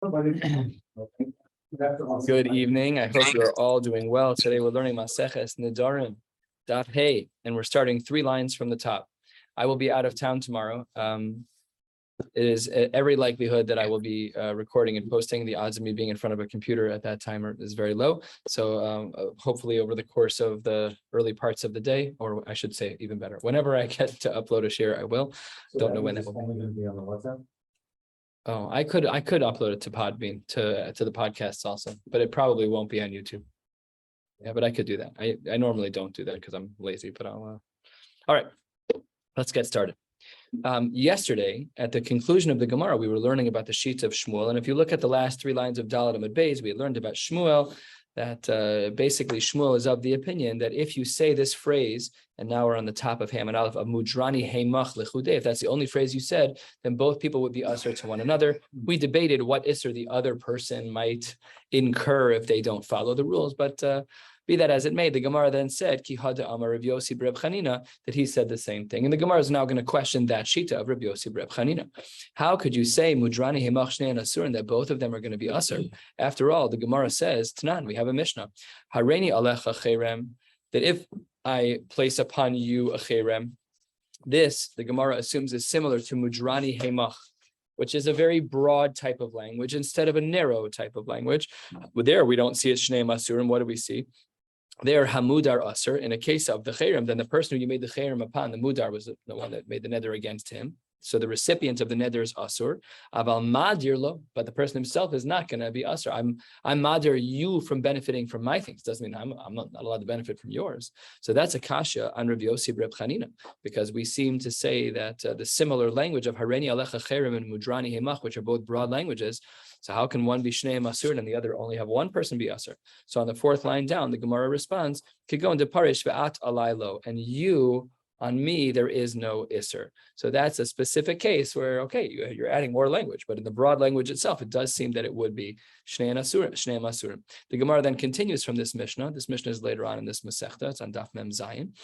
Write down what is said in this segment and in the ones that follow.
Good evening. I hope you're all doing well. Today we're learning Maseches Nedarim, Daf Hey, and we're starting 3 lines from the top. I will be out of town tomorrow. It is every likelihood that I will be recording and posting. The odds of me being in front of a computer at that time is very low. So hopefully over the course of the early parts of the day, or I should say even better, whenever I get to upload a shiur, I will. Don't know when that will be. Only going to be on the WhatsApp? Oh, I could upload it to Podbean to the podcasts also, but it probably won't be on YouTube. Yeah, but I could do that. I normally don't do that because I'm lazy, but I'll all right, let's get started. Yesterday, at the conclusion of the Gemara, we were learning about the sheets of Shmuel. And if you look at the last 3 lines of Dalet Amud Beis, we had learned about Shmuel, that basically Shmuel is of the opinion that if you say this phrase, and now we're on the top of Ham and Aleph, of Mudrani Heimach Lechudei, if that's the only phrase you said, then both people would be usher to one another. We debated what isser the other person might incur if they don't follow the rules, but be that as it may, the Gemara then said, Ki hada amar Rav Yossi b'Reb Chanina, that he said the same thing. And the Gemara is now going to question that shita of Rav Yossi b'Reb Chanina. How could you say Mudrani Hemach Shnei and Asur, and that both of them are going to be asur? After all, the Gemara says, Tanan, we have a Mishnah, Hareini alecha cherem, that if I place upon you a cherem, this, the Gemara assumes, is similar to Mudrani Hemach, which is a very broad type of language instead of a narrow type of language. There, we don't see it Shnei Asur, and what do we see? There, Hamudar Asr. In a case of the Cherem, then the person who you made the Cherem upon, the Mudar, was the one that made the neder against him. So the recipient of the neder is Asur. Aval Madir lo, but the person himself is not going to be Asur. I'm Madir you from benefiting from my things. Doesn't mean I'm not allowed to benefit from yours. So that's a kasha on Rav Yossi b'Reb Chanina, because we seem to say that the similar language of Hareni Alecha Cherem and Mudrani Hemach, which are both broad languages, so how can one be Shnei Asur and the other only have one person be Asur? So on the 4th line down, the Gemara responds, Kigon de Parish ve'at alaylo, and you, on me, there is no Isser. So that's a specific case where, okay, you're adding more language, but in the broad language itself, it does seem that it would be Shnei Asur. The Gemara then continues from this Mishnah. This Mishnah is later on in this Masechta. It's on Daf Mem Zayin.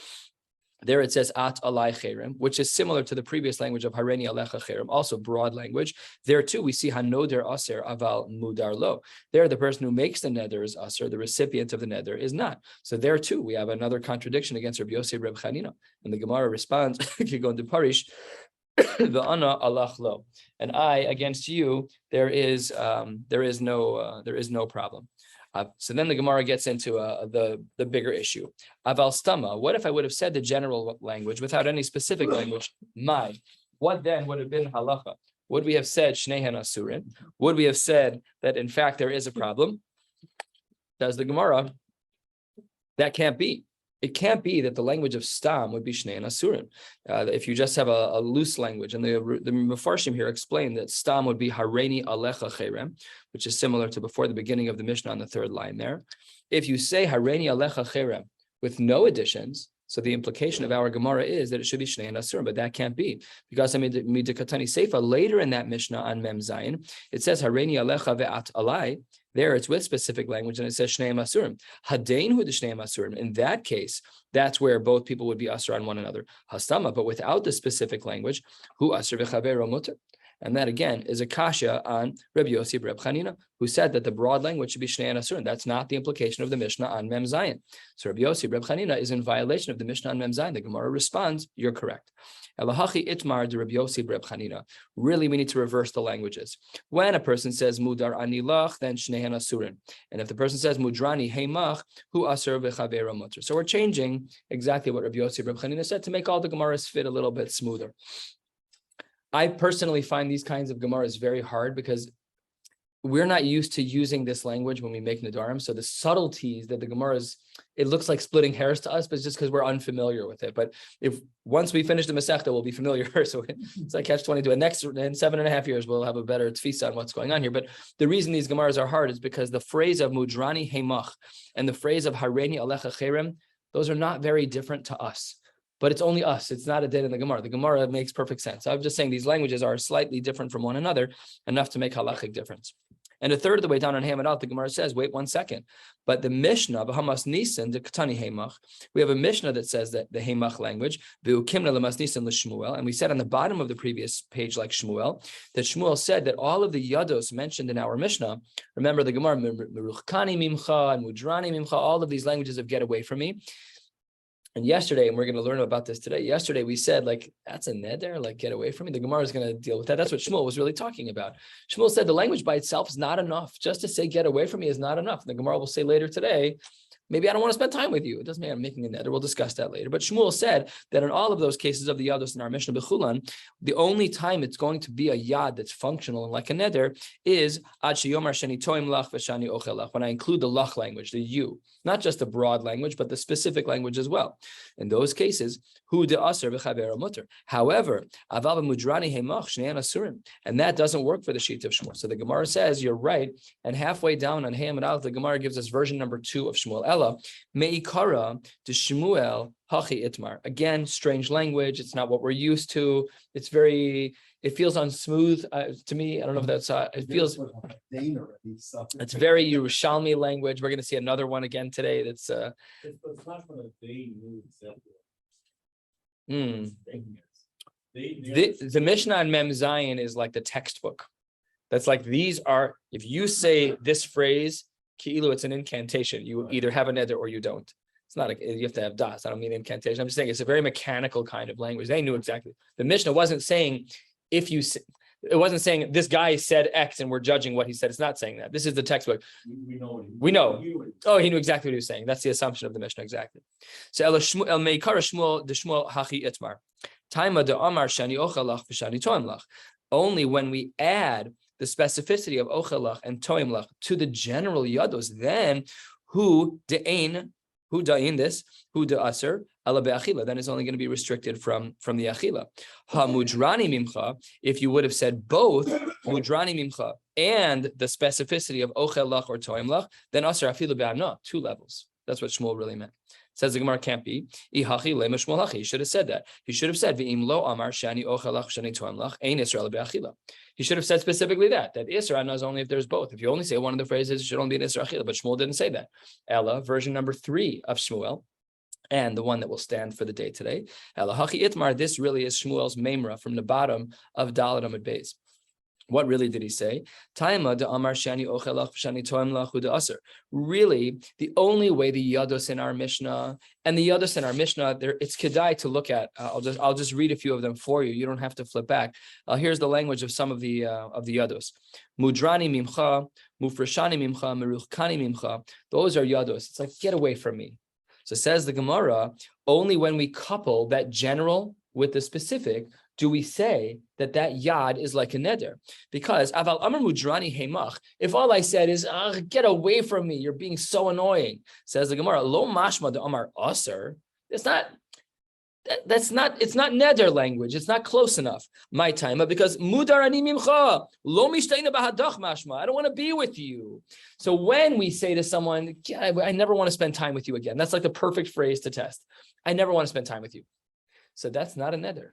There it says at alai cherem, which is similar to the previous language of hareni alecha cherem, also broad language. There too we see hanoder aser aval mudar lo. There the person who makes the neder is aser, the recipient of the neder is not. So there too we have another contradiction against Rabbi Yossi Reb Chanina. And the Gemara responds, Kigon de Parish, the ana alach lo, and I against you there is no problem. So then the Gemara gets into the bigger issue. Aval stama, what if I would have said the general language without any specific language? What then would have been halacha? Would we have said shneihen asurin? Would we have said that in fact there is a problem? Says the Gemara, that can't be. It can't be that the language of stam would be shnei and asurim. If you just have a loose language, and the Mefarshim here explain that stam would be hareni alecha cherem, which is similar to before the beginning of the Mishnah on the 3rd line there. If you say hareni alecha cherem with no additions, so the implication of our Gemara is that it should be shnei and asurim, but that can't be, because midikatani seifa later in that Mishnah on Mem Zayin, it says hareni alecha ve'at alai. There it's with specific language and it says Shnei Asurim. Hadein hu de Shnei Asurim. In that case, that's where both people would be asur on one another. Hastama, but without the specific language, hu asur v'chavero muter. And that again is a kasha on Rabbi Yossi b'Reb Chanina, who said that the broad language should be Shnei and Asurim. That's not the implication of the Mishnah on Mem Zayin. So Rabbi Yossi b'Reb Chanina is in violation of the Mishnah on Mem Zayin. The Gemara responds, you're correct. Elahachi itmar de Rabbi Yossi b'Reb Chanina. Really, we need to reverse the languages. When a person says mudar ani lach, then shnei asurin, and if the person says mudrani heimach, hu asur v'chavera mutter. So we're changing exactly what Rabbi Yossi b'Reb Chanina said to make all the Gemaras fit a little bit smoother. I personally find these kinds of Gemaras very hard because we're not used to using this language when we make Nedarim. So the subtleties that the Gemaras, it looks like splitting hairs to us, but it's just because we're unfamiliar with it. But if once we finish the Masechta, we'll be familiar. So it's like catch-22. And next, in 7.5 years, we'll have a better tfisa on what's going on here. But the reason these Gemaras are hard is because the phrase of Mudrani Heimach and the phrase of Hareni Alecha Cherem, those are not very different to us. But it's only us. It's not a din in the Gemara. The Gemara makes perfect sense. I'm just saying these languages are slightly different from one another, enough to make halachic difference. And a third of the way down on Hamad Aleph, the Gemara says, wait 1 second. But the Mishnah, B'Hamas Nisan, the Ketani Hemach, we have a Mishnah that says that the Hemach language, V'Ukimna L'Mas Nisan L'Shmuel, and we said on the bottom of the previous page, like Shmuel, that Shmuel said that all of the Yados mentioned in our Mishnah, remember the Gemara, Meruchkani Mimcha and Mudrani Mimcha, all of these languages of get away from me. And yesterday, and we're going to learn about this today, yesterday we said, like, that's a neder, like, get away from me. The Gemara is going to deal with that. That's what Shmuel was really talking about. Shmuel said the language by itself is not enough. Just to say get away from me is not enough. And the Gemara will say later today, maybe I don't want to spend time with you. It doesn't mean I'm making a neder. We'll discuss that later. But Shmuel said that in all of those cases of the yados in our Mishnah B'chulan, the only time it's going to be a yad that's functional and like a neder is ad sheyomar shani toim lach v'shani ochel lach, when I include the lach language, the you, not just the broad language, but the specific language as well. In those cases, hu de aser v'chaver mutter. However, aval mudrani hemach shnean asurim, and that doesn't work for the sheet of Shmuel. So the Gemara says you're right, and halfway down on Hamad Aleph, the Gemara gives us version number 2 of Shmuel. Meikara to Shmuel Hachi Itmar. Again, strange language. It's not what we're used to. It feels unsmooth to me. I don't know if that's it feels. It's very Yerushalmi language. We're going to see another one again today. That's the Mishnah and Mem Zayin is like the textbook. That's like, these are, if you say this phrase, Ki'ilu, it's an incantation. You either have a neder or you don't. It's not you have to have das. I don't mean incantation. I'm just saying it's a very mechanical kind of language. They knew exactly. The Mishnah wasn't saying it wasn't saying this guy said X and we're judging what he said. It's not saying that. This is the textbook. We know. Oh, he knew exactly what he was saying. That's the assumption of the Mishnah, exactly. So El Meikara Shmuel the Shmuel Hachi Itmar. Taima de Amar Shani Ochalach v'Shani Toimlach. Only when we add the specificity of ochelach and toimlach to the general yados, then who da'in this, who da'aser, ala be'achila, then it's only going to be restricted from the achila. Ha mudrani mimcha, if you would have said both mudrani mimcha and the specificity of ochelach or toimlach, then aser afilu be'ana, 2 levels. That's what Shmuel really meant. Says the Gemara, can't be. He should have said that. He should have said, V'im lo amar shani ochelach shani toimlach ein Israel be'achila. He should have said specifically that Israel knows only if there's both. If you only say one of the phrases, it should only be an Israel achila. But Shmuel didn't say that. Ella, version number 3 of Shmuel, and the one that will stand for the day today. Ella hachi itmar. This really is Shmuel's memra from the bottom of Dalet Amud Beis. What really did he say? Taima de Amar Shani Ochelach Shani Toimlach Hu de Aser. Really, the only way the Yados in our Mishnah and the Yados in our Mishnah, it's kedai to look at. I'll just read a few of them for you. You don't have to flip back. Here's the language of some of the Yados. Mudrani mimcha, mufreshani mimcha, meruchkani mimcha. Those are Yados. It's like, get away from me. So says the Gemara, only when we couple that general with the specific do we say that yad is like a neder. Because aval amar mudrani hemach, if all I said is, get away from me, you're being so annoying, says the Gemara, lo mashma de amar aser, it's not neder language. It's not close enough. My time, because mudar ani mimcha lo mishteina bahadach mashma. I don't want to be with you. So when we say to someone, I never want to spend time with you again, that's like the perfect phrase to test. I never want to spend time with you. So that's not a neder.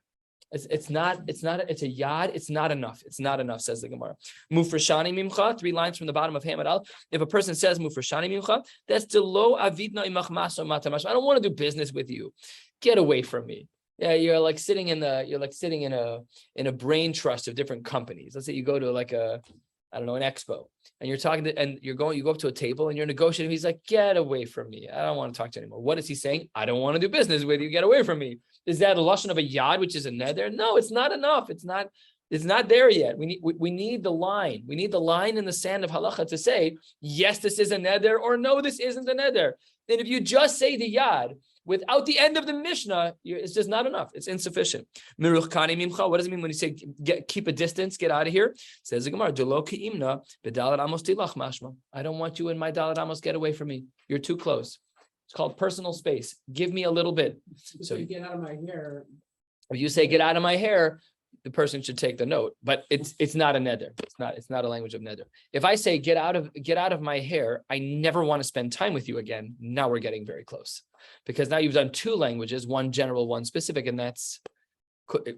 It's a yad. It's not enough. It's not enough, says the Gemara. Mufreshani mimcha, 3 lines from the bottom of Hamad Aleph. If a person says mufreshani mimcha, that's delo avidna imach maso matamash. I don't want to do business with you. Get away from me. Yeah, you're like sitting in a brain trust of different companies. Let's say you go to like an expo, and you're talking to, and you go up to a table and you're negotiating. He's like, get away from me. I don't want to talk to you anymore. What is he saying? I don't want to do business with you. Get away from me. Is that a lashon of a yad, which is a neder? No, it's not enough. It's not there yet. We need the line. We need the line in the sand of halacha to say, yes, this is a neder, or no, this isn't a neder. And if you just say the yad without the end of the Mishnah, it's just not enough. It's insufficient. Miruchkani mimcha. What does it mean when you say keep a distance, get out of here? Says the Gemara, Delo ki'imna b'dalat amos tilach mashma. I don't want you in my dalat amos. Get away from me. You're too close. It's called personal space. Give me a little bit. So you get out of my hair. If you say get out of my hair, the person should take the note. But it's not a neder. It's not a language of neder. If I say get out of my hair, I never want to spend time with you again. Now we're getting very close, because now you've done 2 languages, one general, one specific, and that's.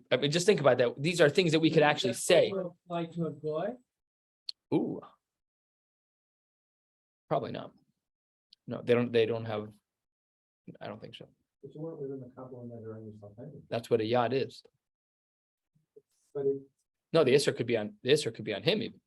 I mean, just think about that. These are things that we could actually say. Like to a boy. Ooh. Probably not. No, they don't have. I don't think so. But you weren't within the couple of Nedarim yourself anyway. That's what a yad is. But No, the isser could be on him even.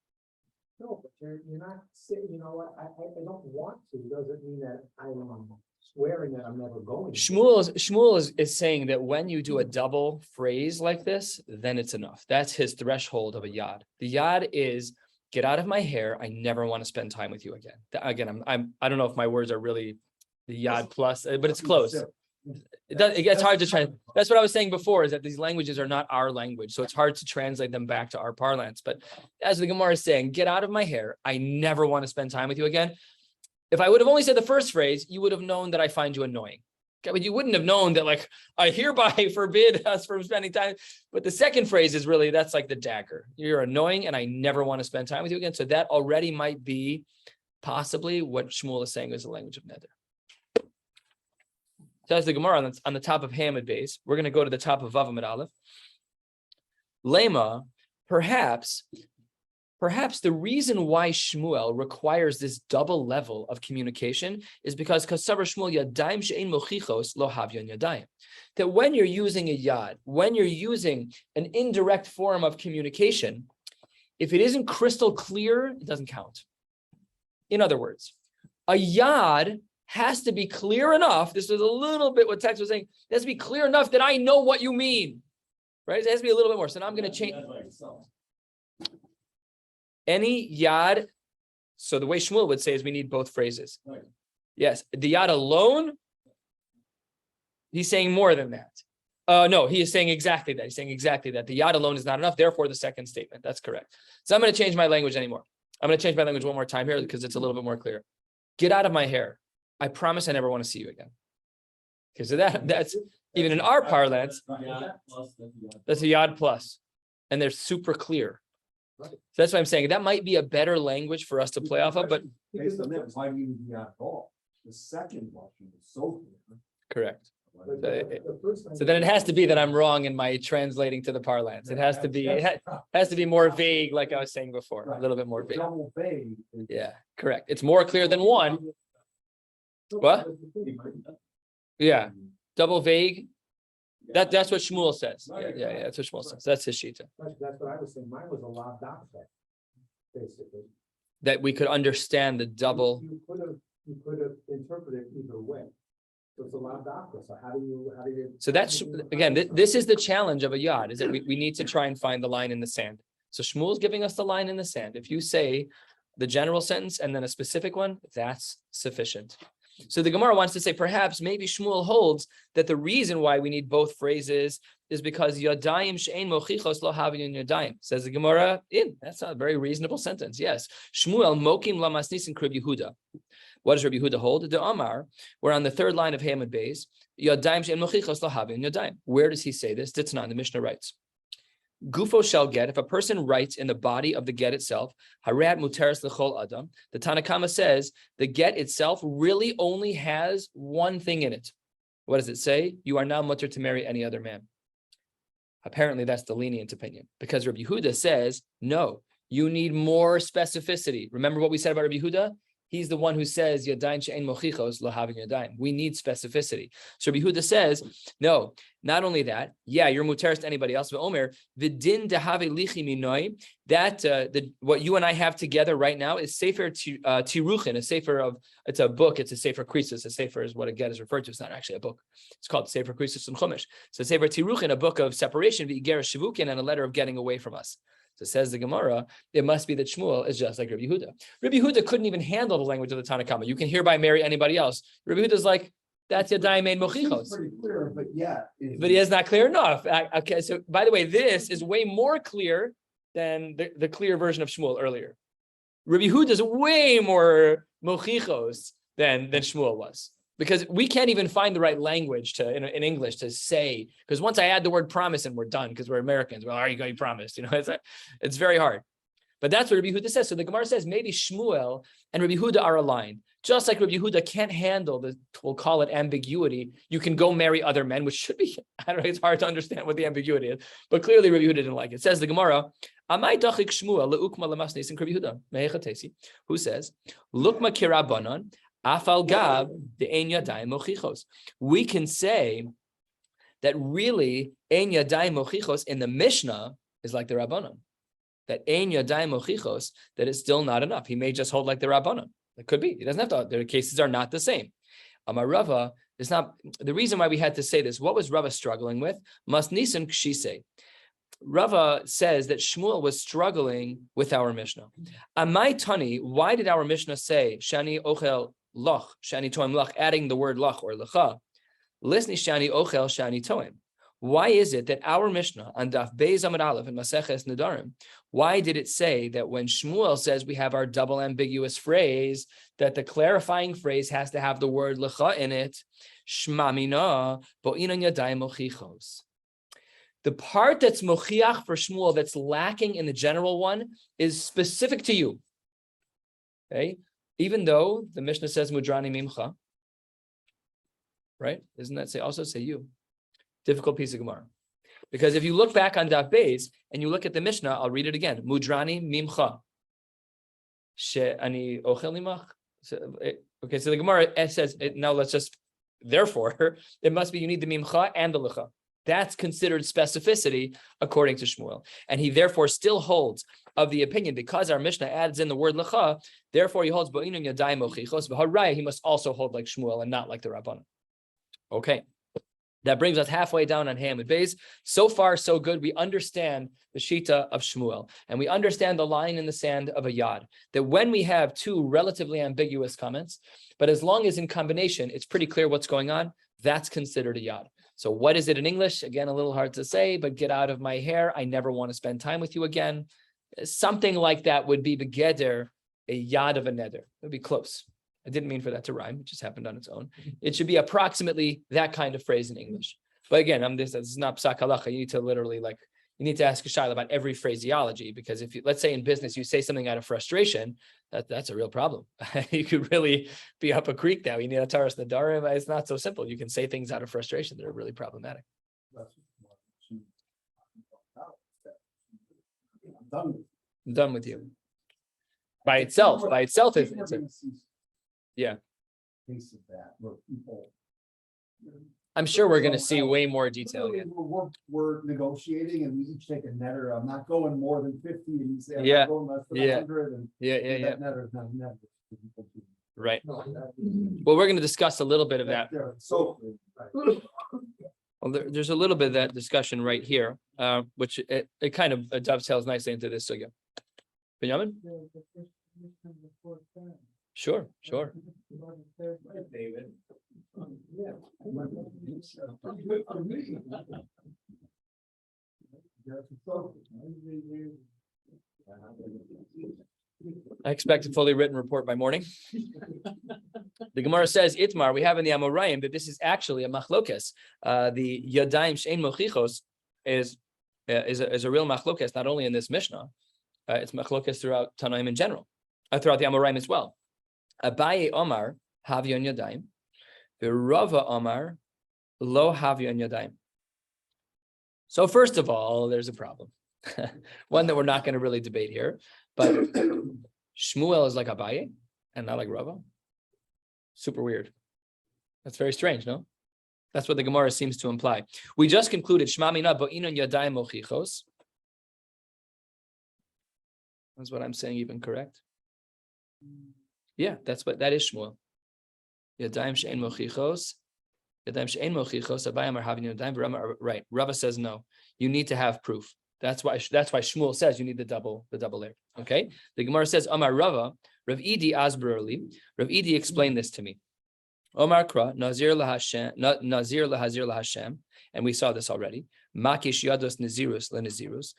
no, but you're not saying, you know what, I don't want to, doesn't mean that I'm swearing that I'm never going to. Shmuel is saying that when you do a double phrase like this, then it's enough. That's his threshold of a yad. The yad is get out of my hair. I never want to spend time with you again. Again, I don't know if my words are really the yad plus, but it's close. It gets hard to try. That's what I was saying before, is that these languages are not our language. So it's hard to translate them back to our parlance. But as the Gemara is saying, get out of my hair. I never want to spend time with you again. If I would have only said the first phrase, you would have known that I find you annoying. Okay, but you wouldn't have known that, like, I hereby forbid us from spending time. But the second phrase is really, that's like the dagger. You're annoying and I never want to spend time with you again. So that already might be possibly what Shmuel is saying is the language of Neder. So as the Gemara on the top of Hamid base, we're going to go to the top of Vav Amid Aleph. Lema, perhaps the reason why Shmuel requires this double level of communication is because Kasavar Shmuel Yadayim she'ein mochichos lo havyon yadayim. That when you're using a yad, when you're using an indirect form of communication, if it isn't crystal clear, it doesn't count. In other words, a yad has to be clear enough. This is a little bit what text was saying. It has to be clear enough that I know what you mean, right? It has to be a little bit more. So now I'm going to change any yad. So the way Shmuel would say is we need both phrases. Right. Yes, the yad alone. He's saying more than that. No, he is saying exactly that. He's saying exactly that. The yad alone is not enough. Therefore, the second statement. That's correct. So I'm going to change my language anymore. I'm going to change my language one more time here because it's a little bit more clear. Get out of my hair. I promise I never want to see you again. Okay, so that's even in our parlance, that's a yad plus, and they're super clear. So that's why I'm saying that might be a better language for us to play off of. But based on that, why do you need yad at all? The second option is so clear. Correct. So then it has to be that I'm wrong in my translating to the parlance. It has to be more vague, like I was saying before, a little bit more vague. Yeah, correct. It's more clear than one. What? Yeah, double vague. That's what Shmuel says. Yeah. That's what Shmuel says. That's his shita. That's what I was saying. Mine was a on-the-Daf, basically. That we could understand the double. You could have interpreted either way. So it's a on-the-Daf. So how do you? So that's again. This is the challenge of a yad. Is that we need to try and find the line in the sand. So Shmuel's giving us the line in the sand. If you say the general sentence and then a specific one, that's sufficient. So the Gemara wants to say perhaps maybe Shmuel holds that the reason why we need both phrases is because yadayim she'ein mochichos lo havyon yadayim. Says the Gemara, that's a very reasonable sentence. Yes, Shmuel mokim lamasnis in Rabbi Yehuda. What does Rabbi Yehuda hold? The Amar, we're on the third line of Hamid Beis. Yadayim she'ein mochichos lo havyon yadayim. Where does he say this? Ditznan, the Mishnah writes. Gufo shall get, if a person writes in the body of the get itself, harat muteres lechol adam, the Tanna Kama says the get itself really only has one thing in it. What does it say? You are now mutter to marry any other man. Apparently that's the lenient opinion, because Rabbi Yehuda says, no, you need more specificity. Remember what we said about Rabbi Yehuda? He's the one who says, Yadayim she'ein mochichos lo havyon yadayim. We need specificity. So Rabbi Yehuda says, no, not only that, yeah, you're muteres to anybody else, but Omer, v'din dehave lichi minoi, that what you and I have together right now is sefer tiruchin, a sefer of, it's a book, it's a sefer krisus. A sefer is what a get is referred to. It's not actually a book. It's called sefer krisus and chumash. So sefer tiruchin, a book of separation, v'igeres shivukin, and a letter of getting away from us. So says the Gemara, it must be that Shmuel is just like Rabbi Yehuda. Rabbi Yehuda couldn't even handle the language of the Tanna Kama. You can hereby marry anybody else. Rabbi Yehuda's like, that's Yadayim ein mochichos. Pretty clear, but yeah. But he is not clear enough. Okay, so by the way, this is way more clear than the clear version of Shmuel earlier. Rabbi Yehuda is way more mochichos than Shmuel was. Because we can't even find the right language in English to say, because once I add the word promise and we're done, because we're Americans. Well, are you going to promise? It's very hard. But that's what Rabbi Yehuda says. So the Gemara says maybe Shmuel and Rabbi Yehuda are aligned. Just like Rabbi Yehuda can't handle we'll call it ambiguity. You can go marry other men, which should be, I don't know, it's hard to understand what the ambiguity is. But clearly Rabbi Yehuda didn't like it. Says the Gemara, Amai dachik Shmuel leukma lemasnes in Rabbi Yehuda mehechatesi, who says, "Lukma kirabanon afal gab de ein yadayim mochichos." We can say that really ein yadayim mochichos in the Mishnah is like the Rabbanon. That ein yadayim mochichos, that is still not enough. He may just hold like the Rabbanon. It could be. He doesn't have to. Their cases are not the same. Amar Rava is not the reason why we had to say this. What was Rava struggling with? Mas nisan kshise. Rava says that Shmuel was struggling with our Mishnah. Amai tani, why did our Mishnah say shani ochel loch, shani toim loch, adding the word loch or lecha? Lisni shani ochel shani toim. Why is it that our Mishnah on Daf Beis Amud Aleph in Maseches Nedarim, why did it say that when Shmuel says we have our double ambiguous phrase, that the clarifying phrase has to have the word lecha in it? Shma mina bo'inan yadayim mochichos. The part that's mochiach for Shmuel that's lacking in the general one is specific to you. Okay, even though the Mishnah says mudrani mimcha, right? Doesn't that also say you? Difficult piece of Gemara. Because if you look back on Daf Beis and you look at the Mishnah, I'll read it again. Mudrani mimcha. She'ani ochel nimach. Okay, so the Gemara says, now let's just, therefore, it must be you need the mimcha and the lecha. That's considered specificity according to Shmuel. And he therefore still holds of the opinion, because our Mishnah adds in the word lecha, therefore he holds bo'inun yadayim mochichos, but he must also hold like Shmuel and not like the Rabbanan. Okay. That brings us halfway down on Hamid Beis. So far, so good. We understand the Shita of Shmuel, and we understand the line in the sand of a Yad, that when we have two relatively ambiguous comments, but as long as in combination, it's pretty clear what's going on, that's considered a Yad. So what is it in English? Again, a little hard to say, but get out of my hair. I never want to spend time with you again. Something like that would be begeder, a Yad of a neder. It would be close. I didn't mean for that to rhyme. It just happened on its own. It should be approximately that kind of phrase in English. But again, this is not psak halacha. You need to literally you need to ask a shayla about every phraseology, because if you, let's say in business, you say something out of frustration, that's a real problem. You could really be up a creek now. You need a taras nedarim. It's not so simple. You can say things out of frustration that are really problematic. I'm done with you. By itself, it's yeah. I'm sure we're going to see way more detail. We're negotiating, and we each take a netter. I'm not going more than 50, and you say I'm Yeah. not going less than 100. And Yeah. that netter is not a netter. Right. Well, we're going to discuss a little bit of that. So, Well, there's a little bit of that discussion right here, which it kind of dovetails nicely into this sugya. Benjamin? Sure. David. I expect a fully written report by morning. The Gemara says, Itmar, we have in the Amoraim that this is actually a machlokes. The Yadayim Shein Mochichos is a real machlokes, not only in this Mishnah, it's machlokes throughout Tanaim in general, throughout the Amoraim as well. Abaye Omar Havyon Yadayim, Rava Omar Lo Havyon Yadayim. So first of all, there's a problem, one that we're not going to really debate here, but Shmuel is like Abaye and not like Rava. Super weird. That's very strange, no? That's what the Gemara seems to imply. We just concluded Shma mina bo'inun yadayim mochichos. That's what I'm saying, even correct? Yeah, that is Shmuel. Yadayim she'en mochichos. Yadayim she'en mochichos. Abaye amar havin yadayim. Right. Rava says no. You need to have proof. That's why Shmuel says you need the double layer. Okay. The Gemara says Amar Rava, Rav Idi Asberli. Rav Idi explained this to me. Omar Kra Nazir lahashem, and we saw this already. Makish yados nazirus lenazirus,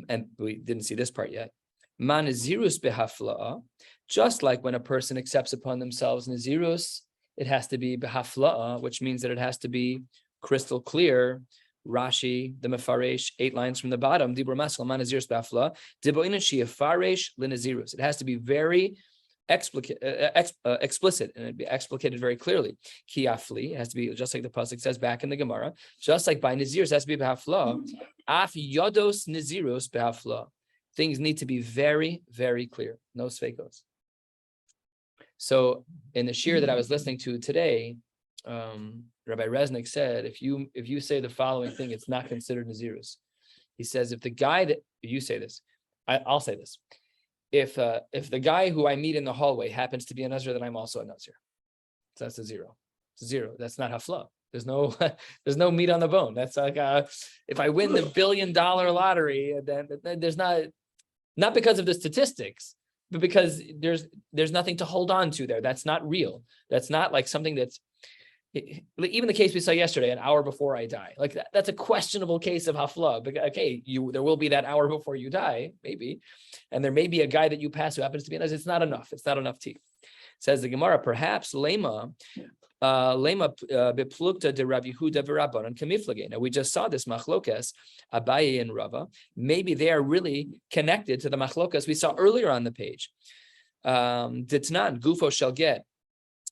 and we didn't see this part yet. Ma nazirus behafla'a, just like when a person accepts upon themselves nazirus, it has to be behafla'a, which means that it has to be crystal clear. Rashi, the Mefaresh, 8 lines from the bottom. Dibur masal ma nazirus behafla. Diboinan sheyafaresh lenazirus. It has to be very explicit, and it'd be explicated very clearly. Kiafli, it has to be just like the pasuk says back in the Gemara, just like by nazirus, it has to be behafla. Af yodos naziros behafla, Things need to be very, very clear. No sveikos. So in the shiur that I was listening to today, Rabbi Resnick said, if you say the following thing, it's not considered nazirus. He says, if the guy that you say this, I'll say this. If the guy who I meet in the hallway happens to be a nazir, then I'm also a nazir. So that's a zero. It's a zero. That's not hafla. There's no meat on the bone. That's like if I win the $1 billion lottery, then there's not because of the statistics, but because there's nothing to hold on to there. That's not real. That's not like something that's even the case we saw yesterday, an hour before I die. Like that's a questionable case of hafla. But okay, there will be that hour before you die, maybe, and there may be a guy that you pass who happens to be an. It's not enough. It's not enough teeth. Says the Gemara, perhaps lema beplukta de Rabbi Yehuda v'Rabbanan kamiflage. Now we just saw this machlokas Abaye and Rava. Maybe they are really connected to the machlokas we saw earlier on the page. Ditnan gufo shall get.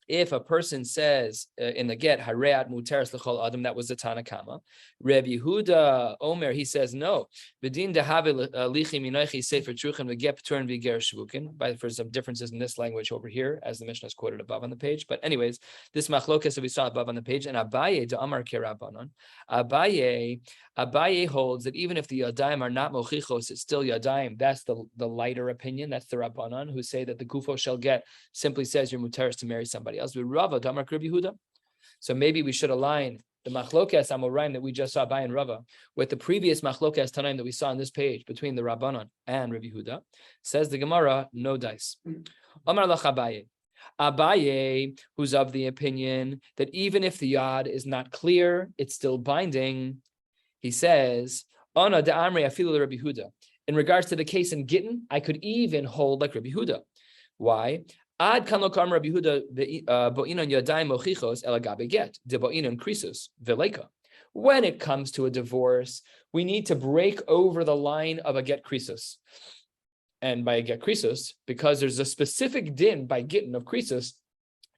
If a person says in the get hareat muteres l'chol adam, that was the Tana Kama. Rabbi Yehuda Omer, he says no. B'din dehave lichi minoichi sefer truchen v'get p'turin v'ger shvukin. For some differences in this language over here, as the Mishnah is quoted above on the page. But anyways, this machlokas that we saw above on the page, and Abaye de Amar Kerabanon. Abaye holds that even if the yadayim are not mochichos, it's still yadayim. That's the lighter opinion. That's the Rabbanon who say that the gufo shall get simply says you're muteres to marry somebody else. With Rava, Damar Rabbi Yehuda. So maybe we should align the machlokas amoraim that we just saw by in Rava with the previous machlokas tanaim that we saw on this page between the Rabbanon and Rabbi Yehuda. Says the Gemara, no dice. Amar lach Abaye. Abaye, who's of the opinion that even if the yad is not clear, it's still binding. He says, Ana de Amre afilu Rabbi Yehuda. In regards to the case in Gittin, I could even hold like Rabbi Yehuda. Why? Ad kan lo kam Rabbi Yehuda bo'inon yadayim mochichos elagabe get de bo'inon krisus veleka. When it comes to a divorce, we need to break over the line of a get krisus. And by a get krisus, because there's a specific din by gittin of krisus,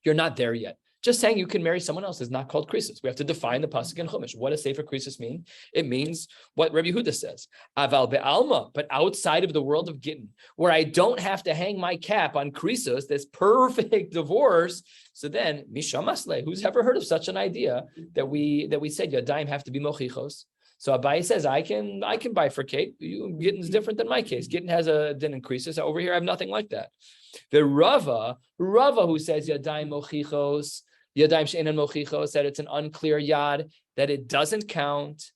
you're not there yet. Just saying you can marry someone else is not called krisus. We have to define the pasuk in Chumash. What does sefer krisus mean? It means what Rabbi Yehuda says. Aval be'alma, but outside of the world of gittin, where I don't have to hang my cap on krisus, this perfect divorce. So then, mishamasle, who's ever heard of such an idea that we said yadayim have to be mochichos? So Abaye says, I can bifurcate. Gittin's different than my case. Gittin has a din increases. Over here, I have nothing like that. The Rava who says yadayim mochichos, yadayim she'enan mochichos, that it's an unclear yad, that it doesn't count.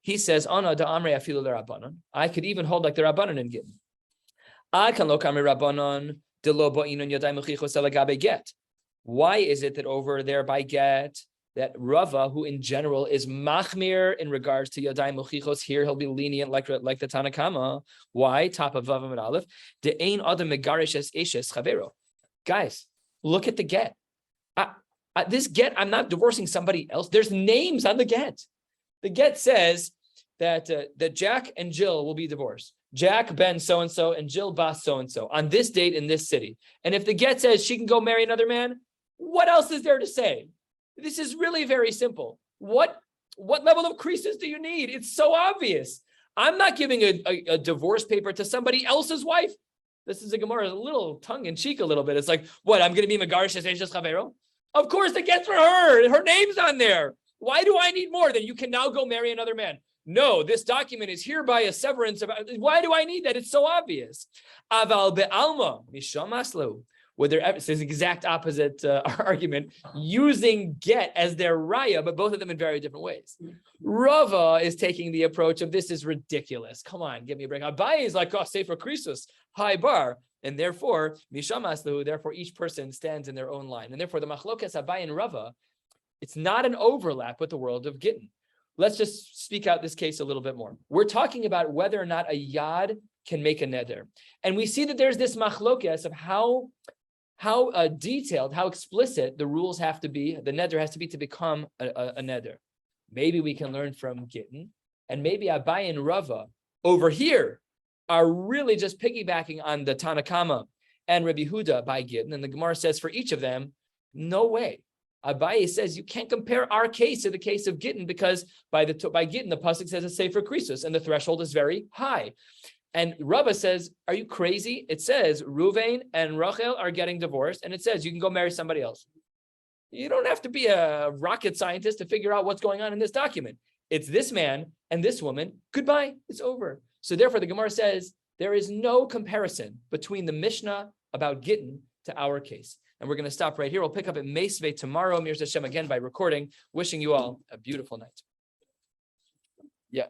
He says, Ana da amre afilu l'Rabbanon. I could even hold like the Rabbanon in Gittin. I can lo kamre Rabbanon de lo bo'inon yadayim mochichos elagabe get. Why is it that over there by get, that Rava, who in general is machmir in regards to yadayim mochichos, here he'll be lenient like the Tana Kama. Why? Top of Vav and Aleph. De ein adam megarish es eshes chavero. Guys, look at the get. This get, I'm not divorcing somebody else. There's names on the get. The get says that Jack and Jill will be divorced. Jack ben so-and-so and Jill bas so-and-so on this date in this city. And if the get says she can go marry another man, what else is there to say? This is really very simple. What level of krisus do you need? It's so obvious. I'm not giving a divorce paper to somebody else's wife. This is a Gemara, a little tongue-in-cheek a little bit. It's like, what, I'm going to be Megarish Eshes Chavero? Of course, it gets for her. Her name's on there. Why do I need more than you can now go marry another man? No, this document is hereby a severance. Why do I need that? It's so obvious. Aval be'alma, misham aslu. It's the exact opposite argument, using get as their raya, but both of them in very different ways. Rava is taking the approach of this is ridiculous. Come on, give me a break. Abaye is like, oh, sefer krisus, high bar. And therefore, misham aslu, therefore each person stands in their own line. And therefore the machlokas Abaye and Rava, it's not an overlap with the world of Gittin. Let's just speak out this case a little bit more. We're talking about whether or not a yad can make a neder. And we see that there's this machlokas of how detailed, how explicit the rules have to be, the neder has to be to become a neder. Maybe we can learn from Gittin, and maybe Abaye and Rava over here are really just piggybacking on the Tana Kama and Rabbi Yehuda by Gittin, and the Gemara says for each of them, no way. Abaye says you can't compare our case to the case of Gittin because by Gittin the pasuk says a sefer krisus, and the threshold is very high. And Rabba says, are you crazy? It says Ruvain and Rachel are getting divorced, and it says you can go marry somebody else. You don't have to be a rocket scientist to figure out what's going on in this document. It's this man and this woman. Goodbye. It's over. So therefore, the Gemara says there is no comparison between the Mishnah about Gittin to our case. And we're going to stop right here. We'll pick up at Meisvei tomorrow, Mir Hashem, again by recording. Wishing you all a beautiful night. Yeah.